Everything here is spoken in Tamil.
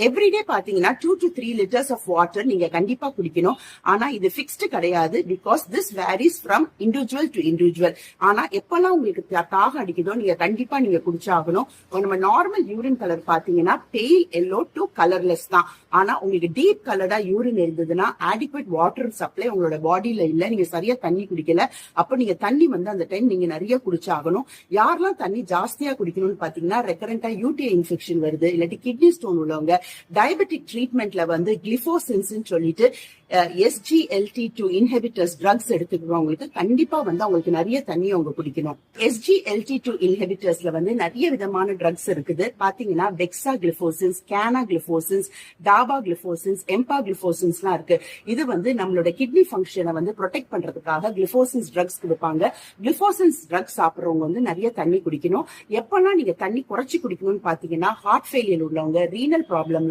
எவ்ரிடே பாத்தீங்கன்னா 2 to 3 liters ஆஃப் வாட்டர் நீங்க கண்டிப்பா குடிக்கணும். ஆனா இது பிக்ஸ்டு கிடையாது. Because this varies from individual to individual. ஆனா எப்பெல்லாம் உங்களுக்கு தாகம் அடிக்குதோ நீங்க கண்டிப்பா நீங்க குடிச்சாகணும். நம்ம நார்மல் யூரின் கலர் பாத்தீங்கன்னா பெயில் எல்லோ டு கலர்லெஸ் தான். ஆனா உங்களுக்கு டீப் கலர்டா யூரின் இருந்ததுன்னா ஆடிக்வேட் வாட்டர் சப்ளை உங்களோட பாடியில இல்ல, நீங்க சரியா தண்ணி குடிக்கல. அப்ப நீங்க தண்ணி அந்த டைம் நீங்க நிறைய குடிச்சாகணும். யாரெல்லாம் தண்ணி ஜாஸ்தியா குடிக்கணும்னு பாத்தீங்கன்னா ரெக்கரண்டா யூடிஐ இன்ஃபெக்ஷன் வருது, இல்லாட்டி கிட்னி ஸ்டோன் உள்ளவங்க, டயபெட்டிக் ட்ரீட்மெண்ட்ல கிளிஃபோசின்ஸ் சொல்லிட்டு SGLT2 இன்ஹிபிட்டர்ஸ் ட்ரக்ஸ் எடுத்துக்கிறவங்களுக்கு கண்டிப்பா அவங்களுக்கு நிறைய தண்ணி அவங்க குடிக்கணும். SGLT2 இன்ஹிபிட்டர்ஸ்ல நிறைய விதமான ட்ரக்ஸ் இருக்குது. பாத்தீங்கன்னா வெக்ஸா கிளிஃபோசின்ஸ், கேனா கிளிஃபோசின்ஸ், டாபா கிளிஃபோசின்ஸ், எம்பா கிளிஃபோசின்ஸ் எல்லாம் இருக்கு. இது நம்மளோட கிட்னி ஃபங்க்ஷனை ப்ரொடெக்ட் பண்றதுக்காக கிளிஃபோசின்ஸ் ட்ரக்ஸ் கொடுப்பாங்க. கிளிஃபோசின்ஸ் ட்ரக்ஸ் சாப்பிடுறவங்க நிறைய தண்ணி குடிக்கணும். எப்பெல்லாம் நீங்க தண்ணி குறைச்சி குடிக்கணும்னு பாத்தீங்கன்னா ஹார்ட் ஃபெயிலியர் உள்ளவங்க, ரீனல் ப்ராப்ளம்